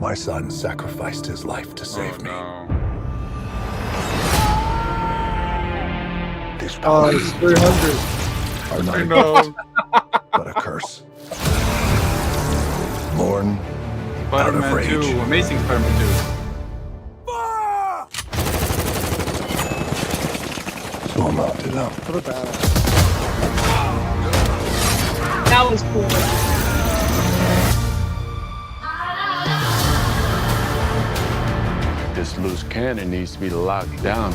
My son sacrificed his life to save me. These powers it's 300. are not a gift, but a curse. Born out of Spider-Man rage. 2, Amazing Spider-Man 2. So mounted up. What a badass. That was cool. This loose cannon needs to be locked down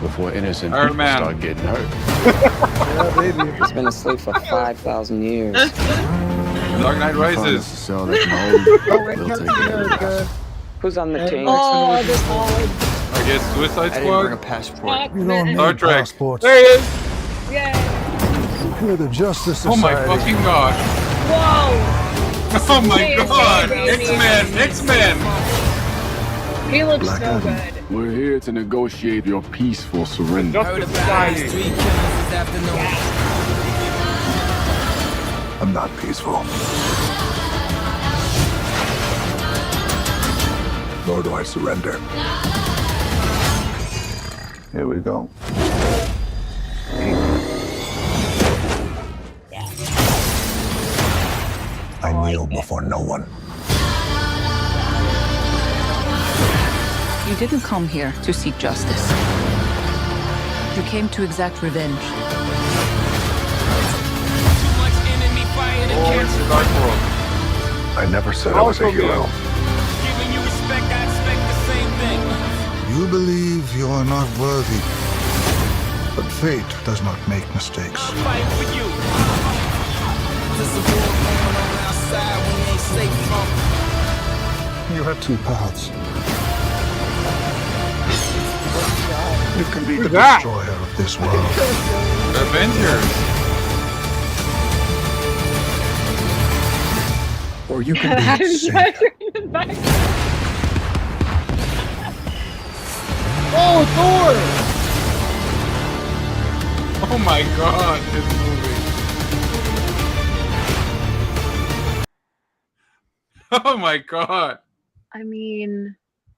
before innocent Iron people Man. start getting hurt. Yeah, baby. It's been asleep for 5,000 years. Dark Knight Promise to Rises. sell that mold. Oh, wait, We'll Captain take care of it. America. Who's on the team? Oh, this one. I guess Suicide I didn't bring a Squad. passport. You don't need Star Trek. passports. There he is. Yay. You're the Justice Oh Society. my fucking god. Whoa. Oh my Hey, god. baby. X-Men. X-Men. He looks Black so Adam. good. We're here to negotiate your peaceful surrender. Justice Society. I'm not peaceful. Nor do I surrender. Here we go. I kneel before no one. You didn't come here to seek justice. You came to exact revenge. Oh, it's the Dark World. I never said I was a hero. You believe you are not worthy. But fate does not make mistakes. You have two paths. You can be the that? destroyer of this world. Avengers. Or you can be Adam its Driver savior. in the back. Oh, Oh my god, this movie. Oh my god. I mean,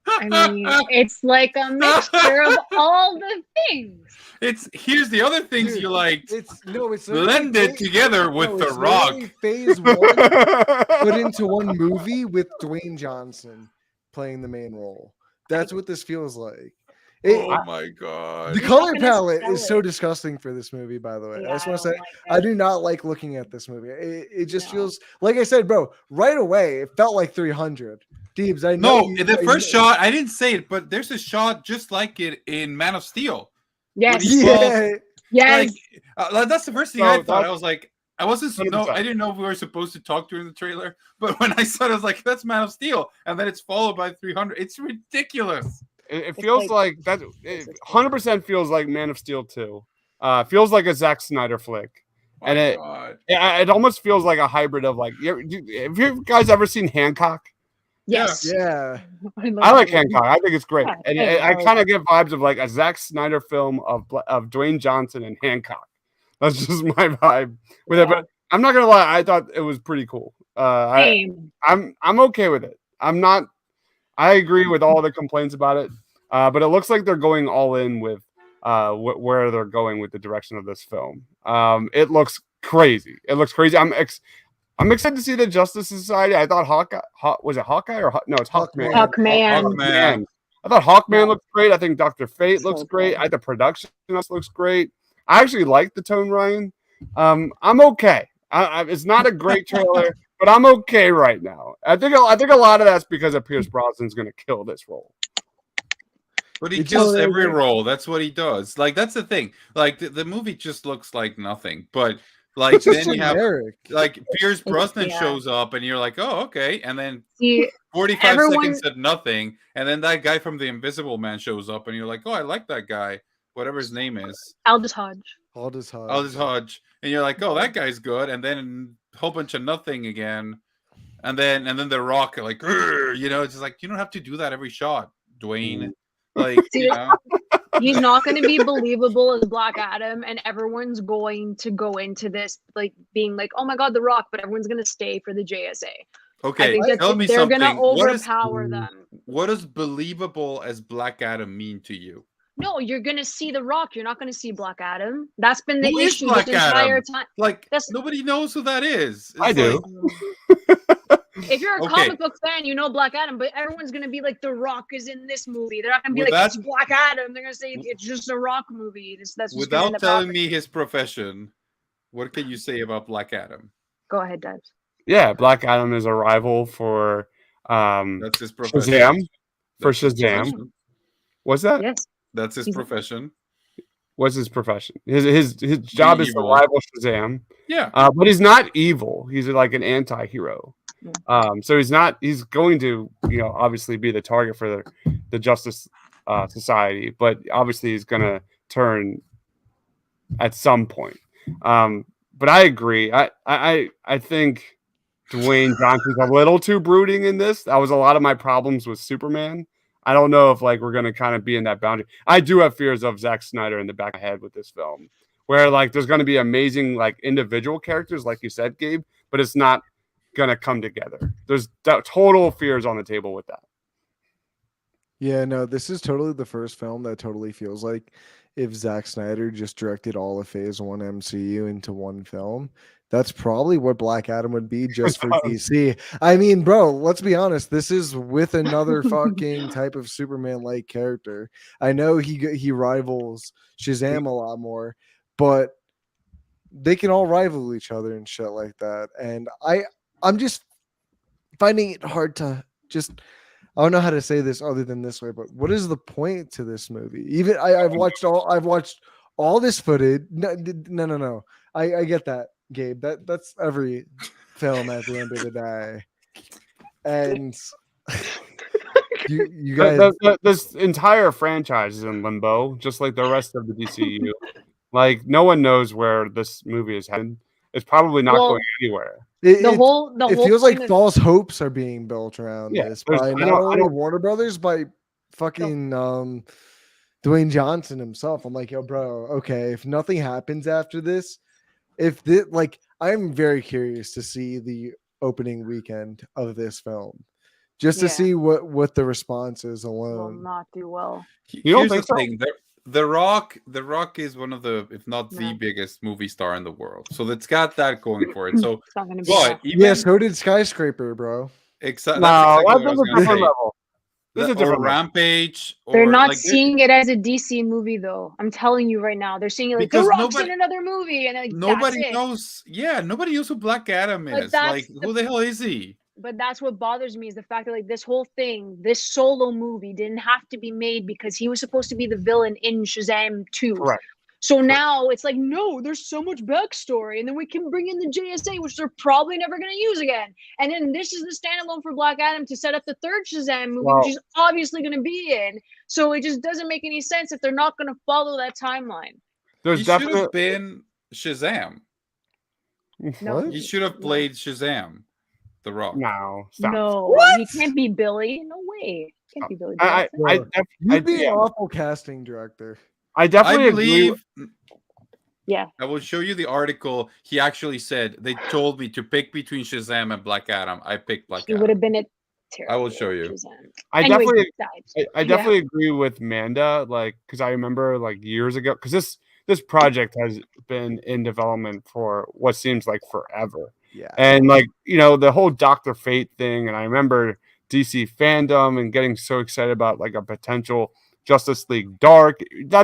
it's like a mixture of all the things. Here's the other things Dude, you liked. It's Blended together with The it's Rock. literally Phase 1 put into one movie with Dwayne Johnson playing the main role. That's what this feels like. Oh my god. The He's color not gonna palette sell is so it. disgusting for this movie, by the way. I just Yeah, want to I say, don't like I it. do not like looking at this movie. It just No. feels, like I said, bro, right away, it felt like 300. Deebs, I know. No, the first shot, I didn't say it, but there's a shot just like it in Man of Steel. Yes. When he Yeah. Yes. Like, that's the first thing So I thought. that's- I was like, I wasn't no, 100%. I didn't know if we were supposed to talk during the trailer, but when I saw it, I was like, that's Man of Steel, and then it's followed by 300. It's ridiculous. It feels like that. 100% feels like Man of Steel 2. Feels like a Zack Snyder flick, My and God. it almost feels like a hybrid of like. Have you guys ever seen Hancock? Yes. Yeah. I like Hancock. I think it's great, Yeah, and yeah, I I kind of get vibes of like a Zack Snyder film of Dwayne Johnson and Hancock. That's just my vibe with it. But I'm not gonna lie, I thought it was pretty cool. Same. I'm okay with it. I'm not. I agree with all the complaints about it, but it looks like they're going all in with where they're going with the direction of this film. It looks crazy. It looks crazy. I'm excited to see the Justice Society. I thought was it Hawkeye or no? It's Hawkman. Hawkman. Hawkman. I thought Hawkman looked great. I think Dr. Fate looks great. I think the production looks great. I actually like the tone, Ryan. I'm okay. It's not a great trailer, but I'm okay right now. I think a lot of that's because of Pierce Brosnan's going to kill this role. But he It's kills just- every role. That's what he does. Like, that's the thing. Like, the movie just looks like nothing. But like, It's just then you have generic. like Pierce Brosnan Yeah. shows up, and you're like, oh, okay. And then See, 45 Everyone- seconds said nothing, and then that guy from The Invisible Man shows up, and you're like, oh, I like that guy, whatever his name is, Aldous Hodge. Aldous Hodge. Aldous Hodge, and you're like, oh, that guy's good, and then a whole bunch of nothing again, and then The Rock, like, "Grr," you know, it's just like, you don't have to do that every shot, Dwayne. Like, See, you know, He's not going to be believable as Black Adam, and everyone's going to go into this like being like, "Oh my God, The Rock," but everyone's going to stay for the JSA. I Okay, think that tell me they're something. gonna overpower them. What does believable as Black Adam mean to you? No, you're gonna see The Rock. You're not gonna see Black Adam. That's been the Who is issue Black this entire Adam? time. Like That's nobody knows who that is. I do. if you're a Okay. comic book fan, you know Black Adam, but everyone's gonna be like, The Rock is in this movie. They're not gonna be like, it's Black Adam. They're gonna say it's just a Rock movie. That's what's gonna end Without up telling happening. me his profession, what can you say about Black Adam? Go ahead, Debs. Yeah, Black Adam is a rival for That's his profession. Shazam. For That's his Shazam. profession. What's that? Yes. That's his He's- profession. What's his profession? His job is to evil. rival Shazam. Yeah. But he's not evil. He's like an anti-hero. So he's not. He's going to, obviously be the target for the Justice Society, but obviously he's going to turn at some point. But I agree. I think Dwayne Johnson's a little too brooding in this. That was a lot of my problems with Superman. I don't know if we're going to kind of be in that boundary. I do have fears of Zack Snyder in the back of my head with this film, where there's going to be amazing individual characters, like you said, Gabe, but it's not going to come together. There's total fears on the table with that. Yeah, no, this is totally the first film that totally feels like if Zack Snyder just directed all of Phase 1 MCU into one film, that's probably what Black Adam would be just for DC. I mean, bro, let's be honest. This is with another fucking type of Superman-like character. I know he rivals Shazam a lot more, but they can all rival each other and shit like that. And I'm just finding it hard to just... I don't know how to say this other than this way, but what is the point to this movie? Even I've watched all this footage. No. I get that, Gabe. That's every film at the end of the day. And you guys, this entire franchise is in limbo, just like the rest of the DCU. No one knows where this movie is headed. It's probably not going anywhere. it point feels like of- false hopes are being built around this by I not don't- only Warner Brothers, by fucking Dwayne Johnson himself. I'm like, yo, bro, okay, if nothing happens after this, I'm very curious to see the opening weekend of this film, just to Yeah. see what the response is will alone. not do well. You don't Here's think the so? thing. The Rock is one of the, if not the No. biggest movie star in the world. So it's got that going for it. So, It's not gonna be but enough. even Yeah, so did Skyscraper, bro. No, that's exactly what I that's was a gonna different say. level. This is a Or different level. Rampage. They're or, not like, seeing it as a DC movie, though. I'm telling you right now, they're seeing it like The Because Rock's nobody- in another movie, and that's Nobody it. knows. Yeah, nobody knows who Black Adam But is. that's Like, who the hell is he? But that's what bothers me is the fact that this whole thing, this solo movie, didn't have to be made because he was supposed to be the villain in Shazam 2. Correct. So now it's like, no, there's so much backstory, and then we can bring in the JSA, which they're probably never going to use again. And then this is the standalone for Black Adam to set up the third Shazam movie, which he's obviously going to be in. So it just doesn't make any sense if they're not going to follow that timeline. There's He should definitely have been Shazam. No, What? He should have played Shazam. The Rock. no. Stop. no, he can't be Billy. No way, can't be Billy. I Batson. You'd be an yeah. awful casting director. I I definitely agree. believe. Yeah. I will show you the article. He actually said they told me to pick between Shazam and Black Adam. I picked Black He Adam. would have been a terrible. I will show you. Shazam. I Anyways, definitely besides. I definitely agree with Manda, because I remember years ago, because this project has been in development for what seems like forever. Yeah. And the whole Dr. Fate thing, and I remember DC fandom and getting so excited about a potential Justice League Dark.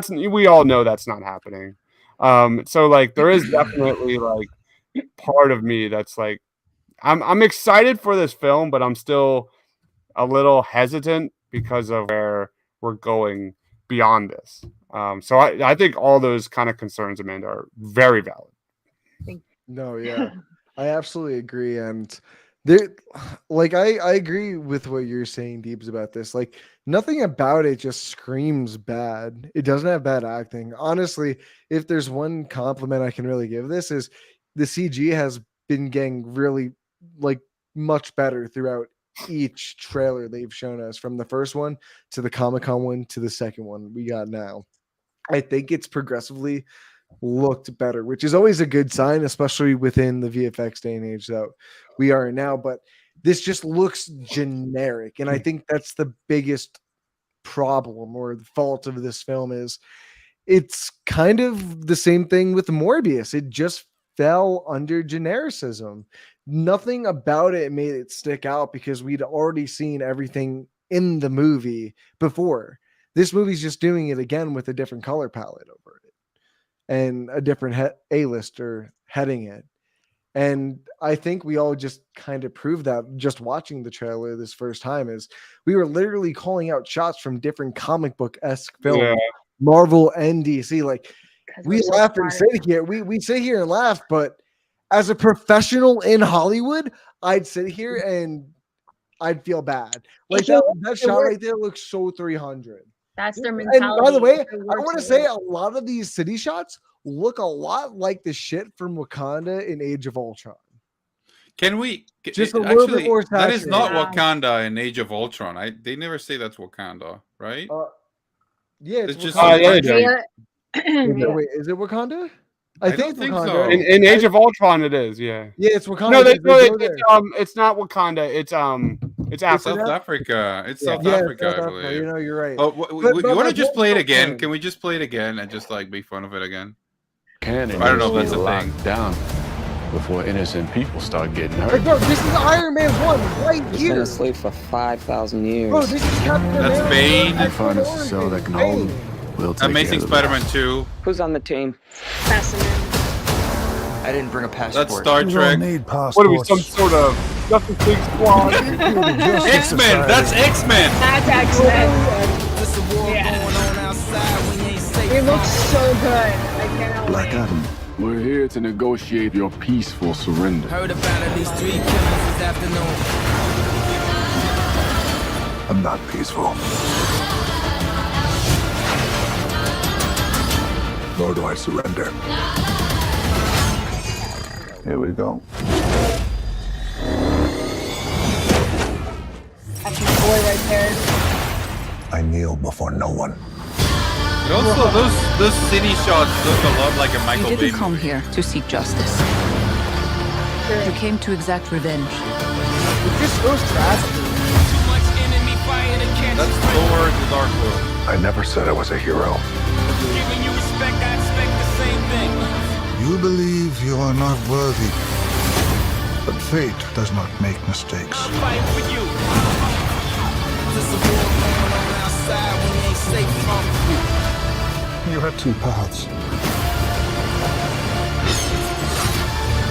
We all know that's not happening. So there is definitely part of me that's I'm excited for this film, but I'm still a little hesitant because of where we're going beyond this. So I think all those kind of concerns, Amanda, are very valid. No, yeah. I absolutely agree. And there, I agree with what you're saying, Deebs, about this. Nothing about it just screams bad. It doesn't have bad acting. Honestly, if there's one compliment I can really give this is the CG has been getting really much better throughout each trailer they've shown us, from the first one to the Comic-Con one to the second one we got now. I think it's progressively looked better, which is always a good sign, especially within the VFX day and age that we are in now. But This just looks generic, and I think that's the biggest problem or the fault of this film is it's kind of the same thing with Morbius. It just fell under genericism. Nothing about it made it stick out because we'd already seen everything in the movie before. This movie's just doing it again with a different color palette over it and a different A-lister heading it. And I think we all just kind of proved that just watching the trailer this first time is we were literally calling out shots from different comic book-esque films, Marvel and DC. Like we laugh and sit here. We sit here and laugh, but as a professional in Hollywood, I'd sit here and I'd feel bad. Like that shot right there looks so 300. That's their mentality. And by the way, I want to say a lot of these city shots look a lot like the shit from Wakanda in Age of Ultron. Can we just a little bit more that is not Wakanda in Age of Ultron. They never say that's Wakanda, right? Yeah, it's just Wait, is it Wakanda? I think Wakanda. So. In Age of Ultron, it is. Yeah. Yeah, it's Wakanda. No, it's not Wakanda. It's Africa. South Africa. It's South Africa, I believe. You know, you're right. Oh, you want to just play it again? Can we just play it again and just like make fun of it again? I don't know if that's a thing. Down before innocent people start getting hurt. Hey, bro, this is Iron Man 1 right He's here. been asleep for 5,000 years. Bro, this is Captain That's America. Bane. They find us a cell that can hold them. We'll take Amazing Spider-Man 2. Who's on the team? I didn't bring a passport. That's Star Trek. What are we, some sort of Justice League squad? X-Men. That's X-Men. That's X-Men. Yeah. It looks so good. I cannot Black Adam, we're here to negotiate your peaceful surrender. Heard about at least 3 killings this afternoon. I'm not peaceful. Nor do I surrender. Here we go. That's your boy right there. I kneel before no one. And also, those city shots look a lot like a Michael You Bay didn't come movie. here to seek justice. You came to exact revenge. It just goes tragic. That's Thor: The Dark World. I never said I was a hero. Giving you respect, I expect the same thing. You believe you are not worthy. But fate does not make mistakes. I'm fighting for you. There's a war going on outside when you ain't safe from you. You have two paths.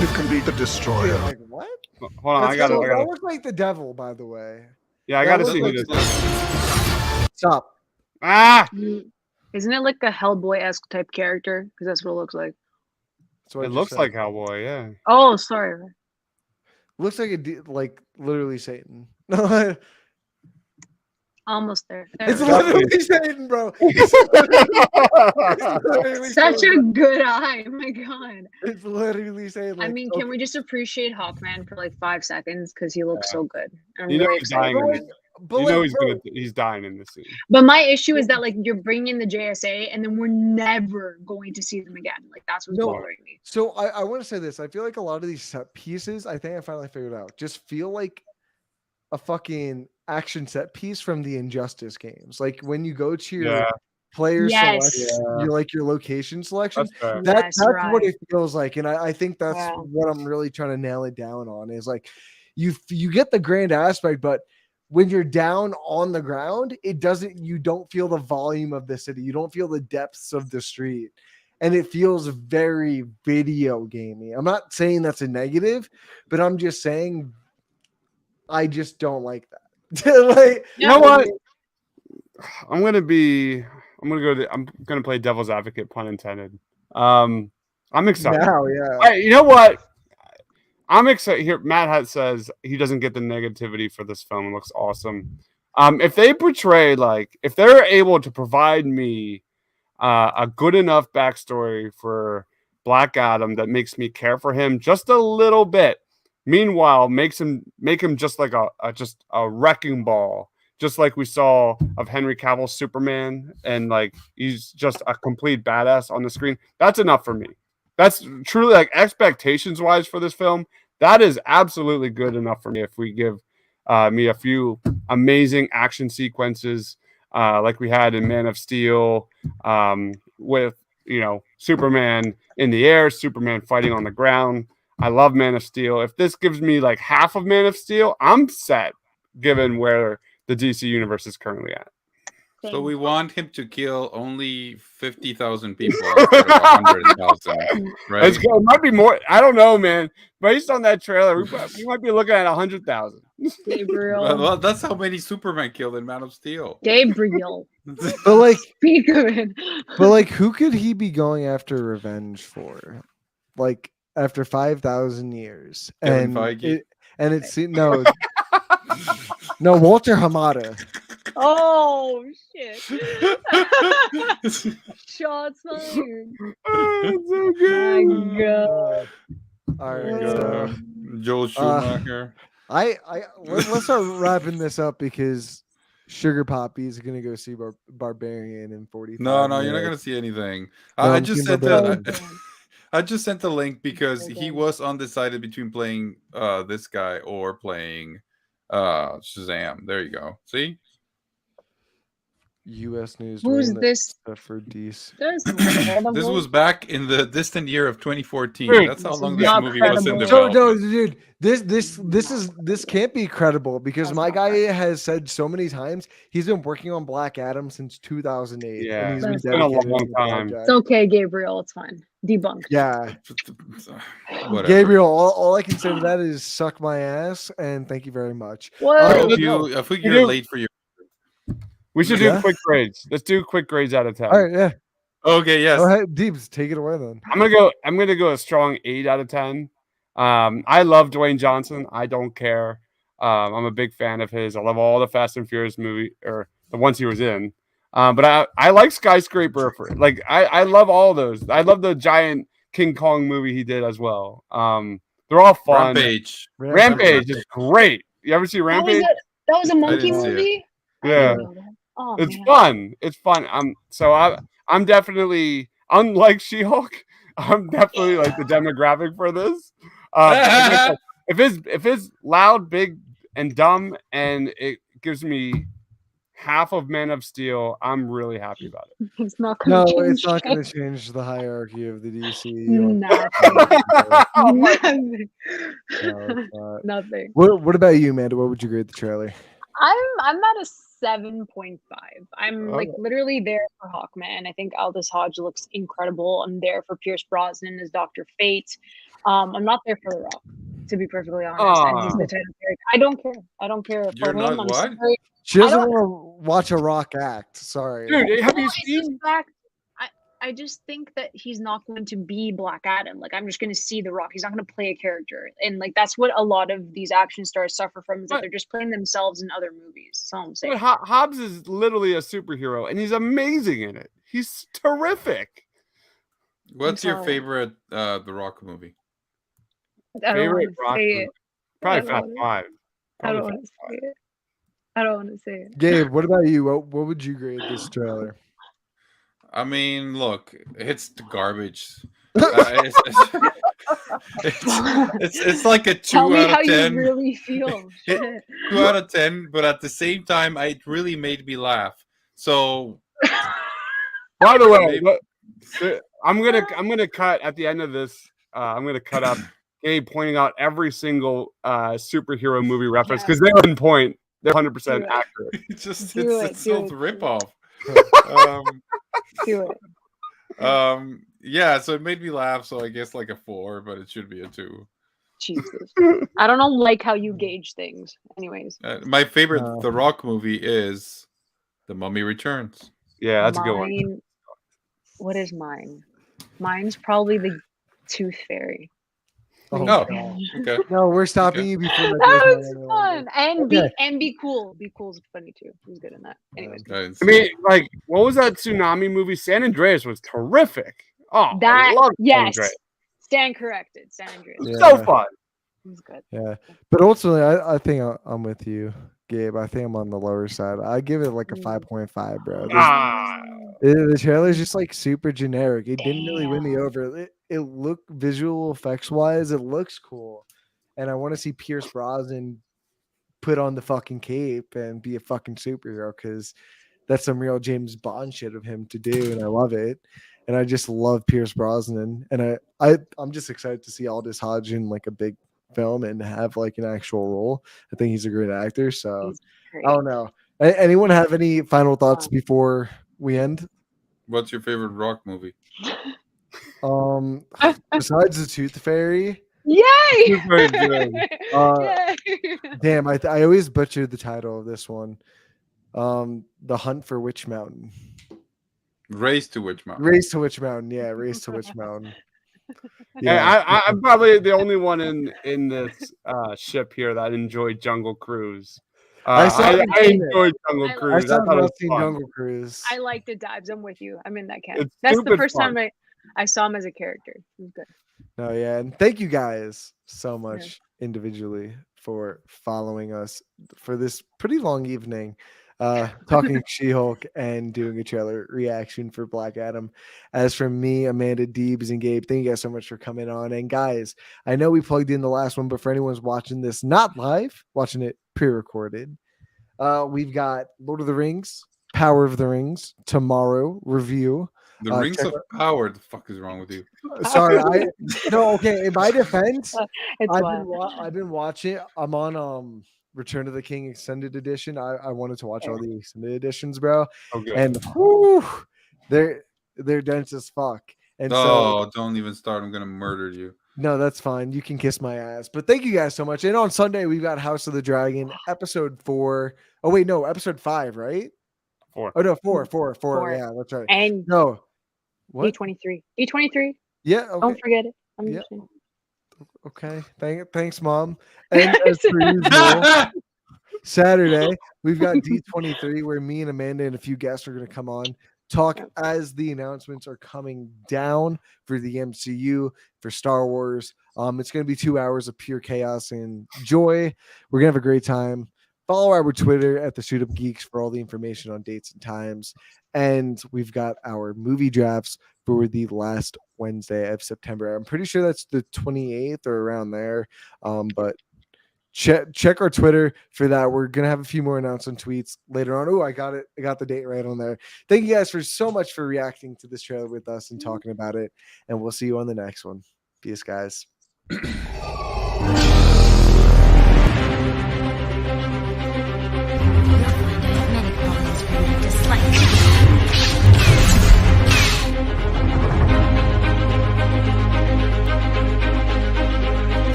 You can be the destroyer. Like, what? Hold on, I got it. That looks like the devil, by the way. Yeah, I got to see who this is. Stop. Ah! Isn't it like a Hellboy-esque type character? Because that's what it looks like. It looks like Hellboy, yeah. Oh, sorry. Looks like like literally Satan. Almost there. It's literally Satan, bro. Such a good eye. Oh my god. It's literally Satan. Like, I mean, can we just appreciate Hawkman for like 5 seconds because he looks so good? I'm You know really he's dying. excited. But You know like, he's dying in this scene. But my issue is that like you're bringing in the JSA and then we're never going to see them again. Like that's what's bothering me. So I want to say this. I feel like a lot of these set pieces, I think I finally figured out, just feel like a fucking action set piece from the Injustice games. Like when you go to your player selection, your location selection. That's what it feels like. And I think that's what I'm really trying to nail it down on is like you get the grand aspect, but when you're down on the ground, you don't feel the volume of the city. You don't feel the depths of the street. And it feels very video gamey. I'm not saying that's a negative, but I'm just saying I just don't like that. Like, you know what? I'm gonna play devil's advocate, pun intended. I'm excited. Now, yeah. You know what? I'm excited here. Matt says he doesn't get the negativity for this film. It looks awesome. If they portray if they're able to provide me a good enough backstory for Black Adam that makes me care for him just a little bit, meanwhile make him just like a wrecking ball, just like we saw of Henry Cavill's Superman, and like he's just a complete badass on the screen. That's enough for me. That's truly like expectations wise for this film. That is absolutely good enough for me. If we give me a few amazing action sequences like we had in Man of Steel, with Superman in the air, Superman fighting on the ground. I love Man of Steel. If this gives me like half of Man of Steel, I'm set, given where the DC universe is currently at. So we want him to kill only 50,000 people instead of 100,000, right? It might be more. I don't know, man. Based on that trailer, we might be looking at 100,000. Gabriel. Well, that's how many Superman killed in Man of Steel. Gabriel. But like, Speak of it. but like, who could he be going after revenge for? Like after 5,000 years, Kevin Feige. It's no, no Walter Hamada. Oh shit! Shots fired. Oh, so good. My God. All right, so Joel Schumacher. let's start wrapping this up because Sugar Poppy is gonna go see Barbarian in 45 No, you're not minutes. gonna see anything. No, I I'm just seeing sent Barbarian. I just sent the link because he Okay. was undecided between playing this guy or playing Shazam. There you go. See? U.S. News. Who's this? For DC? This was back in the distant year of 2014. Dude, That's how this long is this not movie was in credible. So development. no, dude, this can't be credible because That's my not guy credible. has said so many times he's been working on Black Adam since 2008. Yeah, and he's been it's been a dedicated long to the time. project. It's okay, Gabriel. It's fine. Debunked. Yeah, Whatever. Gabriel. All I can say to that is suck my ass and thank you very much. What? I Alright, hope I think You you're do- late for your. We should Yeah. do quick grades. Let's do quick grades out of 10. All right, yeah. Okay, yes. Go ahead, Deeps, take it away then. I'm gonna go a strong 8 out of 10. I love Dwayne Johnson. I don't care. I'm a big fan of his. I love all the Fast and Furious movie or the ones he was in. But I like Skyscraper. I love all those. I love the giant King Kong movie he did as well. They're all fun. Rampage. Rampage is great. You ever see Rampage? That was a monkey didn't see it. movie? I Yeah. didn't know that. Oh, It's man. fun. It's fun. I'm definitely, unlike She-Hulk, I'm definitely like the demographic for this. If it's loud, big, and dumb, and it gives me half of Man of Steel, I'm really happy about it. It's not No, going to it's not change. going to change the hierarchy of the DC. Nothing. No, it's not. Nothing. What about you, Amanda? What would you grade the trailer? I'm at a 7.5. I'm like Okay. literally there for Hawkman. I think Aldous Hodge looks incredible. I'm there for Pierce Brosnan as Dr. Fate. I'm not there for The Rock, to be perfectly honest. And he's the title character. I don't care. I don't care for You're him. not I'm what? sorry. She doesn't don't- want to watch a Rock act. Sorry. Dude, have No, you it's seen? the fact. I just think that he's not going to be Black Adam. Like I'm just going to see The Rock. He's not going to play a character, and like that's what a lot of these action stars suffer from is that But- they're just playing themselves in other movies. So I'm saying. But Hobbs is literally a superhero, and he's amazing in it. He's terrific. What's your sorry. favorite The Rock movie? I don't Favorite want to Rock say movie? it. Probably I don't Fast wanna- Five. I don't Probably want to say it. I don't want to say it. Gabe, what about you? What would you grade this trailer? I mean, look, it's the garbage. It's like a 2 Tell me out how of you 10. really feel. Shit. 2 out of 10, but at the same time, it really made me laugh. So By the way, Maybe- look, I'm gonna cut at the end of this. I'm gonna cut up Gabe pointing out every single superhero movie reference because they're on point. They're 100% Do it. accurate. it's just Do it's it, so do it. rip off. Do it. Yeah, so it made me laugh. So I guess like a 4, but it should be a 2. Jesus. I don't know like how you gauge things. Anyways. My favorite No. The Rock movie is The Mummy Returns. Yeah, that's a good one. Mine- What is mine? Mine's probably the Tooth Fairy. Oh, No. God. Okay. No, we're stopping Okay. you before That goes was on any fun. longer. And Okay. be cool. Be cool's funny too. He's good in that. Anyways. I didn't I see mean, it. like, what was that tsunami movie? San Andreas was terrific. Oh, That I love San yes. Andreas. Stand corrected. San Andreas. It was Yeah. so fun. He's good. Yeah, but ultimately, I think I'm with you, Gabe. I think I'm on the lower side. I give it like a 5.5, bro. The trailer's just like super generic. It didn't really win me Damn. over. It looked visual effects wise, it looks cool, and I want to see Pierce Brosnan put on the fucking cape and be a fucking superhero because that's some real James Bond shit of him to do, and I love it. And I just love Pierce Brosnan, and I'm just excited to see Aldous Hodge in like a big film and have like an actual role. I think he's a great actor. So He's great. I don't know. Anyone have any final thoughts before we end? What's your favorite Rock movie? Besides the Tooth Fairy, Yay! Very good. Yay! damn, I always butcher the title of this one. The Hunt for Witch Mountain. Race to Witch Mountain. Race to Witch Mountain. Yeah, Race to Witch Mountain. Yeah, I'm probably the only one in this ship here that enjoyed Jungle Cruise. I enjoyed Jungle I Cruise. I I thought it was seen fun. Jungle Cruise. I like the dives. I'm with you. I'm in that camp. It's That's the stupid first fun. time I saw him as a character. It was good. No, yeah, and thank you guys so much individually for following us for this pretty long evening, talking She-Hulk and doing a trailer reaction for Black Adam. As for me, Amanda, Deebs, and Gabe, thank you guys so much for coming on. And guys, I know we plugged in the last one, but for anyone who's watching this not live, watching it pre-recorded, we've got Lord of the Rings, Power of the Rings tomorrow review. The Rings of Power. The fuck is wrong with you? Sorry, okay. In my defense, It's I've wild. been watching. I'm on Return of the King extended edition. I wanted to watch all the extended editions, bro. Okay. And whew, they're dense as fuck. And so Don't even start. I'm gonna murder you. no, that's fine. You can kiss my ass. But thank you guys so much. And on Sunday we've got House of the Dragon episode 4. Oh wait, no, episode 5, right? 4. Oh no, 4. Four. Yeah, that's right. And No, what? E23. E23. Yeah, okay. Don't forget it. I'm Yeah. just saying. Okay. Thanks, Mom. And as per usual, Saturday, we've got D23 where me and Amanda and a few guests are going to come on, talk as the announcements are coming down for the MCU, for Star Wars. It's going to be 2 hours of pure chaos and joy. We're going to have a great time. Follow our Twitter at the Shoot Up Geeks for all the information on dates and times. And we've got our movie drafts for the last Wednesday of September. I'm pretty sure that's the 28th or around there. But check our Twitter for that. We're gonna have a few more announcement tweets later on. Oh, I got it. I got the date right on there. Thank you guys for so much for reacting to this trailer with us and talking about it. And we'll see you on the next one. Peace, guys.